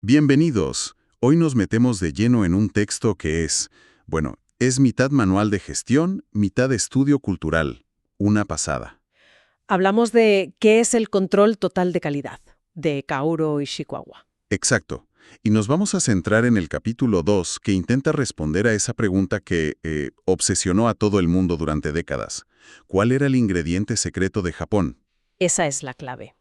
Bienvenidos. Hoy nos metemos de lleno en un texto que es mitad manual de gestión, mitad estudio cultural. Una pasada. Hablamos de qué es el control total de calidad, de Kaoru Ishikawa. Exacto. Y nos vamos a centrar en el capítulo 2, que intenta responder a esa pregunta que obsesionó a todo el mundo durante décadas. ¿Cuál era el ingrediente secreto de Japón? Esa es la clave.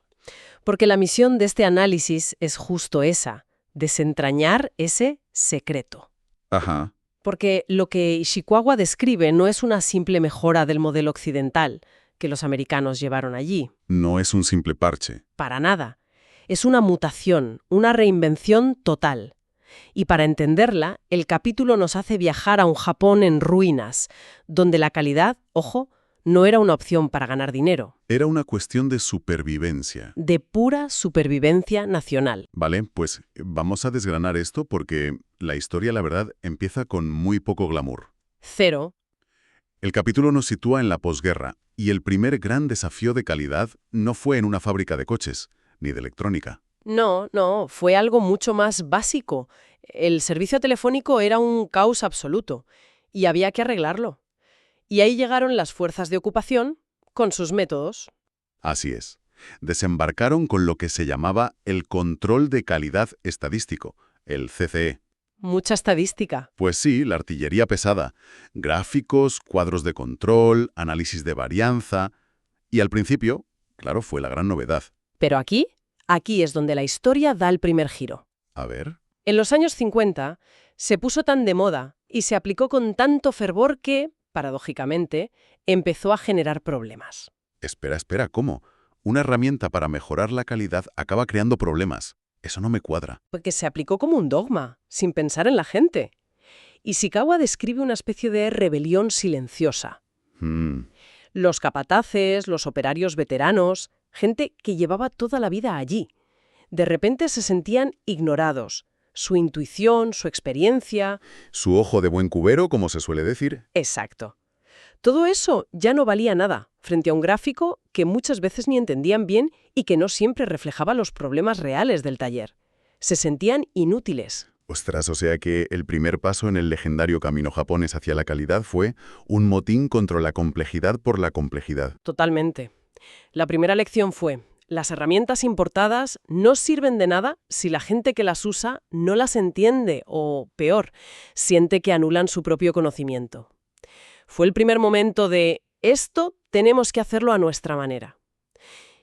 Porque la misión de este análisis es justo esa, desentrañar ese secreto. Ajá. Porque lo que Ishikawa describe no es una simple mejora del modelo occidental que los americanos llevaron allí. No es un simple parche. Para nada. Es una mutación, una reinvención total. Y para entenderla, el capítulo nos hace viajar a un Japón en ruinas, donde la calidad, ojo, no era una opción para ganar dinero. Era una cuestión de supervivencia. De pura supervivencia nacional. Vale, pues vamos a desgranar esto porque la historia, la verdad, empieza con muy poco glamour. Cero. El capítulo nos sitúa en la posguerra, y el primer gran desafío de calidad no fue en una fábrica de coches, ni de electrónica. No, fue algo mucho más básico. El servicio telefónico era un caos absoluto, y había que arreglarlo. Y ahí llegaron las fuerzas de ocupación con sus métodos. Así es. Desembarcaron con lo que se llamaba el control de calidad estadístico, el CCE. Mucha estadística. Pues sí, la artillería pesada. Gráficos, cuadros de control, análisis de varianza. Y al principio, claro, fue la gran novedad. Pero aquí es donde la historia da el primer giro. A ver. En los años 50 se puso tan de moda y se aplicó con tanto fervor que, paradójicamente, empezó a generar problemas. Espera, ¿cómo? Una herramienta para mejorar la calidad acaba creando problemas. Eso no me cuadra. Porque se aplicó como un dogma, sin pensar en la gente. Ishikawa describe una especie de rebelión silenciosa. Los capataces, los operarios veteranos, gente que llevaba toda la vida allí, de repente se sentían ignorados. Su intuición, su experiencia... Su ojo de buen cubero, como se suele decir. Exacto. Todo eso ya no valía nada frente a un gráfico que muchas veces ni entendían bien y que no siempre reflejaba los problemas reales del taller. Se sentían inútiles. Ostras, o sea que el primer paso en el legendario camino japonés hacia la calidad fue un motín contra la complejidad por la complejidad. Totalmente. La primera lección fue: las herramientas importadas no sirven de nada si la gente que las usa no las entiende o, peor, siente que anulan su propio conocimiento. Fue el primer momento de esto tenemos que hacerlo a nuestra manera.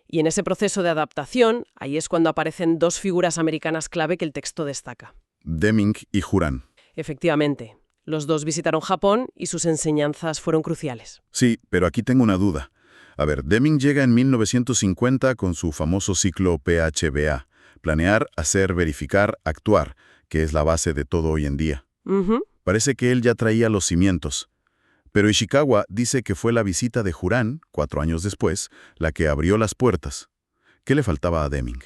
Y en ese proceso de adaptación, ahí es cuando aparecen dos figuras americanas clave que el texto destaca. Deming y Juran. Efectivamente, los dos visitaron Japón y sus enseñanzas fueron cruciales. Sí, pero aquí tengo una duda. A ver, Deming llega en 1950 con su famoso ciclo PHBA, planear, hacer, verificar, actuar, que es la base de todo hoy en día. Parece que él ya traía los cimientos. Pero Ishikawa dice que fue la visita de Juran, 4 años después, la que abrió las puertas. ¿Qué le faltaba a Deming?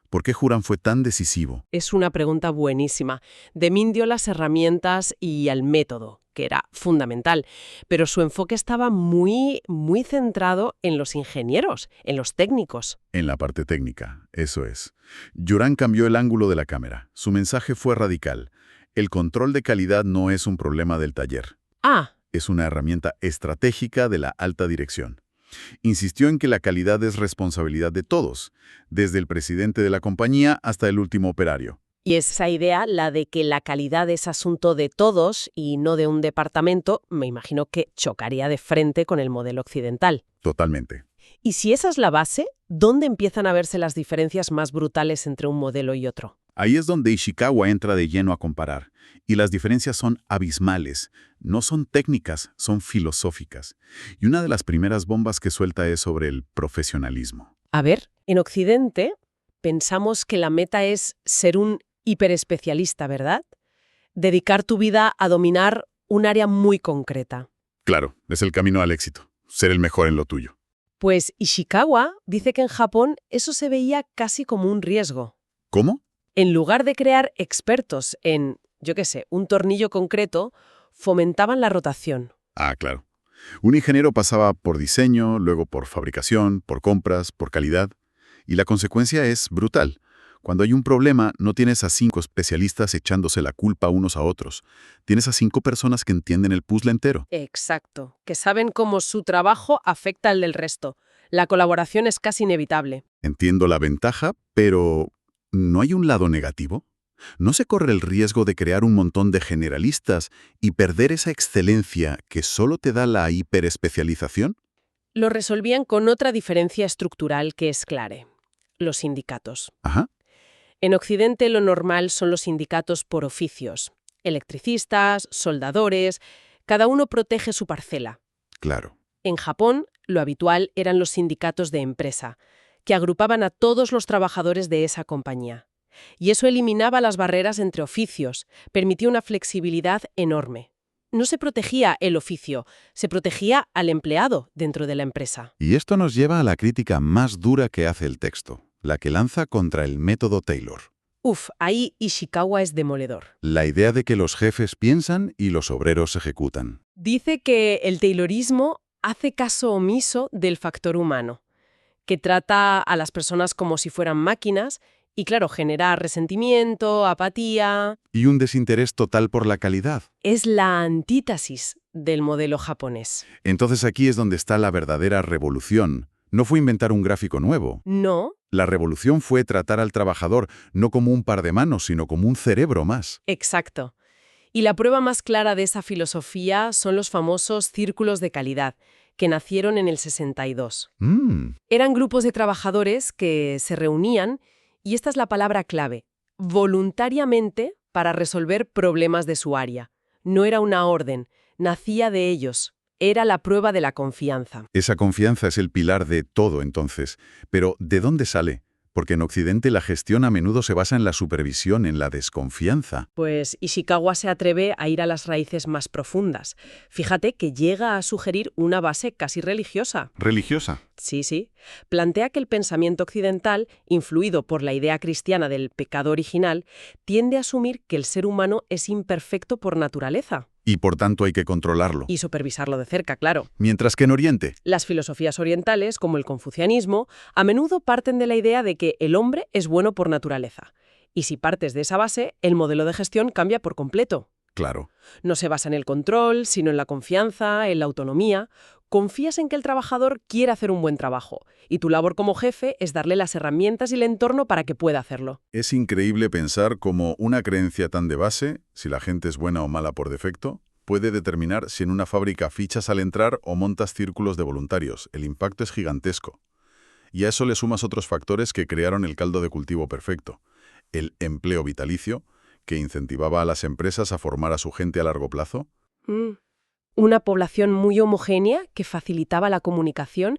¿Por qué Juran fue tan decisivo? Es una pregunta buenísima. Deming dio las herramientas y el método, que era fundamental, pero su enfoque estaba muy centrado en los ingenieros, en los técnicos. En la parte técnica, eso es. Juran cambió el ángulo de la cámara. Su mensaje fue radical. El control de calidad no es un problema del taller. Es una herramienta estratégica de la alta dirección. Insistió en que la calidad es responsabilidad de todos, desde el presidente de la compañía hasta el último operario. Y esa idea, la de que la calidad es asunto de todos y no de un departamento, me imagino que chocaría de frente con el modelo occidental. Totalmente. Y si esa es la base, ¿dónde empiezan a verse las diferencias más brutales entre un modelo y otro? Ahí es donde Ishikawa entra de lleno a comparar. Y las diferencias son abismales. No son técnicas, son filosóficas. Y una de las primeras bombas que suelta es sobre el profesionalismo. A ver, en Occidente pensamos que la meta es ser un hiperespecialista, ¿verdad? Dedicar tu vida a dominar un área muy concreta. Claro, es el camino al éxito. Ser el mejor en lo tuyo. Pues Ishikawa dice que en Japón eso se veía casi como un riesgo. ¿Cómo? En lugar de crear expertos en, un tornillo concreto, fomentaban la rotación. Ah, claro. Un ingeniero pasaba por diseño, luego por fabricación, por compras, por calidad. Y la consecuencia es brutal. Cuando hay un problema, no tienes a 5 especialistas echándose la culpa unos a otros. Tienes a 5 personas que entienden el puzzle entero. Exacto, que saben cómo su trabajo afecta al del resto. La colaboración es casi inevitable. Entiendo la ventaja, pero ¿no hay un lado negativo? ¿No se corre el riesgo de crear un montón de generalistas y perder esa excelencia que solo te da la hiperespecialización? Lo resolvían con otra diferencia estructural que es clave: los sindicatos. Ajá, En Occidente lo normal son los sindicatos por oficios. Electricistas, soldadores, cada uno protege su parcela. claro. En Japón, lo habitual eran los sindicatos de empresa, que agrupaban a todos los trabajadores de esa compañía. Y eso eliminaba las barreras entre oficios, permitía una flexibilidad enorme. No se protegía el oficio, se protegía al empleado dentro de la empresa. Y esto nos lleva a la crítica más dura que hace el texto, la que lanza contra el método Taylor. Ahí Ishikawa es demoledor. La idea de que los jefes piensan y los obreros ejecutan. Dice que el taylorismo hace caso omiso del factor humano, que trata a las personas como si fueran máquinas y, claro, genera resentimiento, apatía. Y un desinterés total por la calidad. Es la antítesis del modelo japonés. Entonces aquí es donde está la verdadera revolución. No fue inventar un gráfico nuevo. No, La revolución fue tratar al trabajador no como un par de manos, sino como un cerebro más. exacto. Y la prueba más clara de esa filosofía son los famosos círculos de calidad, que nacieron en el 62. Eran grupos de trabajadores que se reunían, y esta es la palabra clave, voluntariamente para resolver problemas de su área. No era una orden, nacía de ellos. Era la prueba de la confianza. Esa confianza es el pilar de todo, entonces. Pero, ¿de dónde sale? Porque en Occidente la gestión a menudo se basa en la supervisión, en la desconfianza. Pues Ishikawa se atreve a ir a las raíces más profundas. Fíjate que llega a sugerir una base casi religiosa. ¿Religiosa? Sí. Plantea que el pensamiento occidental, influido por la idea cristiana del pecado original, tiende a asumir que el ser humano es imperfecto por naturaleza. Y por tanto hay que controlarlo. Y supervisarlo de cerca, claro. Mientras que en Oriente, Las filosofías orientales, como el confucianismo, a menudo parten de la idea de que el hombre es bueno por naturaleza. Y si partes de esa base, el modelo de gestión cambia por completo. claro. No se basa en el control, sino en la confianza, en la autonomía. Confías en que el trabajador quiere hacer un buen trabajo, y tu labor como jefe es darle las herramientas y el entorno para que pueda hacerlo. Es increíble pensar cómo una creencia tan de base, si la gente es buena o mala por defecto, puede determinar si en una fábrica fichas al entrar o montas círculos de voluntarios. El impacto es gigantesco. Y a eso le sumas otros factores que crearon el caldo de cultivo perfecto. El empleo vitalicio, que incentivaba a las empresas a formar a su gente a largo plazo. Una población muy homogénea que facilitaba la comunicación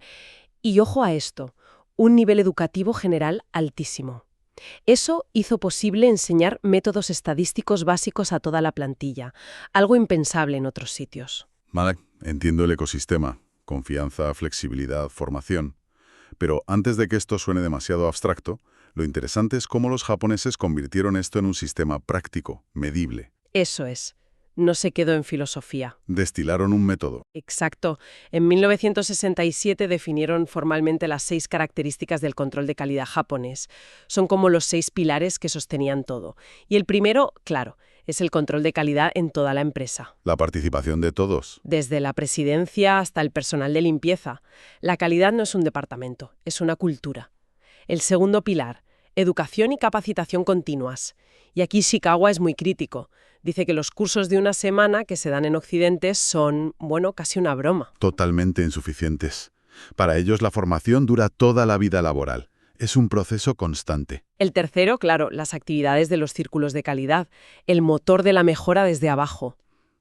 y, ojo a esto, un nivel educativo general altísimo. Eso hizo posible enseñar métodos estadísticos básicos a toda la plantilla, algo impensable en otros sitios. Vale, entiendo el ecosistema. Confianza, flexibilidad, formación. Pero antes de que esto suene demasiado abstracto, lo interesante es cómo los japoneses convirtieron esto en un sistema práctico, medible. Eso es. No se quedó en filosofía. Destilaron un método. Exacto. En 1967 definieron formalmente las 6 características del control de calidad japonés. Son como los 6 pilares que sostenían todo. Y el primero, claro, es el control de calidad en toda la empresa. La participación de todos. Desde la presidencia hasta el personal de limpieza. La calidad no es un departamento, es una cultura. El segundo pilar, educación y capacitación continuas. Y aquí Ishikawa es muy crítico. Dice que los cursos de una semana que se dan en Occidente son, casi una broma. Totalmente insuficientes. Para ellos la formación dura toda la vida laboral. Es un proceso constante. El tercero, claro, las actividades de los círculos de calidad, el motor de la mejora desde abajo.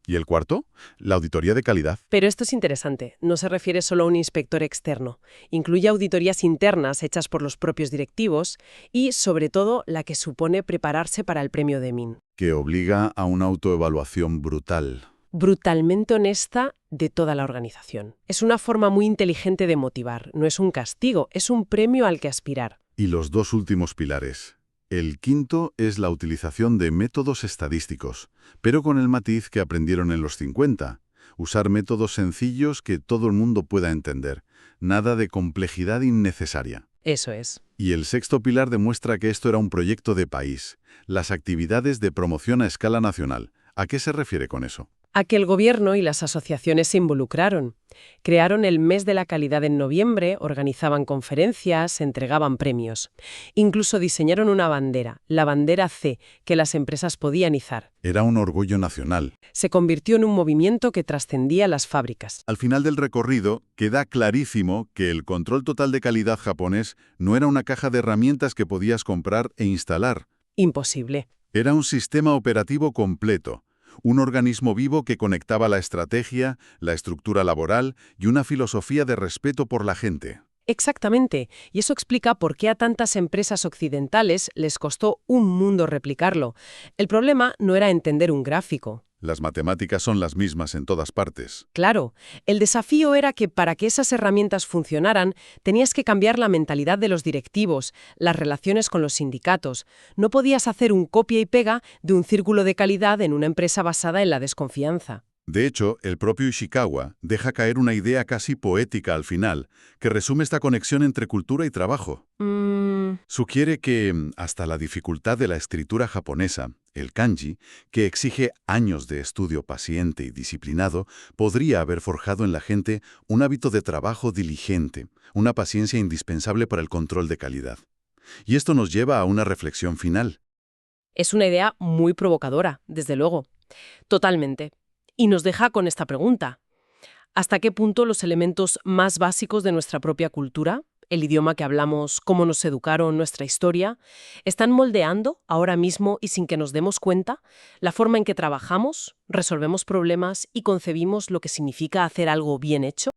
¿Y el cuarto? La auditoría de calidad. Pero esto es interesante, no se refiere solo a un inspector externo. Incluye auditorías internas hechas por los propios directivos y, sobre todo, la que supone prepararse para el premio Deming. Que obliga a una autoevaluación brutal. Brutalmente honesta de toda la organización. Es una forma muy inteligente de motivar, no es un castigo, es un premio al que aspirar. Y los 2 últimos pilares. El quinto es la utilización de métodos estadísticos, pero con el matiz que aprendieron en los 50. Usar métodos sencillos que todo el mundo pueda entender. Nada de complejidad innecesaria. Eso es. Y el sexto pilar demuestra que esto era un proyecto de país. Las actividades de promoción a escala nacional. ¿A qué se refiere con eso? A que el gobierno y las asociaciones se involucraron. Crearon el Mes de la Calidad en noviembre, organizaban conferencias, entregaban premios. Incluso diseñaron una bandera, la bandera C, que las empresas podían izar. Era un orgullo nacional. Se convirtió en un movimiento que trascendía las fábricas. Al final del recorrido, queda clarísimo que el control total de calidad japonés no era una caja de herramientas que podías comprar e instalar. Imposible. Era un sistema operativo completo. Un organismo vivo que conectaba la estrategia, la estructura laboral y una filosofía de respeto por la gente. Exactamente, y eso explica por qué a tantas empresas occidentales les costó un mundo replicarlo. El problema no era entender un gráfico. Las matemáticas son las mismas en todas partes. Claro, el desafío era que para que esas herramientas funcionaran, tenías que cambiar la mentalidad de los directivos, las relaciones con los sindicatos. No podías hacer un copia y pega de un círculo de calidad en una empresa basada en la desconfianza. De hecho, el propio Ishikawa deja caer una idea casi poética al final, que resume esta conexión entre cultura y trabajo. Sugiere que, hasta la dificultad de la escritura japonesa, el kanji, que exige años de estudio paciente y disciplinado, podría haber forjado en la gente un hábito de trabajo diligente, una paciencia indispensable para el control de calidad. Y esto nos lleva a una reflexión final. Es una idea muy provocadora, desde luego. Totalmente. Y nos deja con esta pregunta. ¿Hasta qué punto los elementos más básicos de nuestra propia cultura, el idioma que hablamos, cómo nos educaron, nuestra historia, están moldeando, ahora mismo y sin que nos demos cuenta, la forma en que trabajamos, resolvemos problemas y concebimos lo que significa hacer algo bien hecho?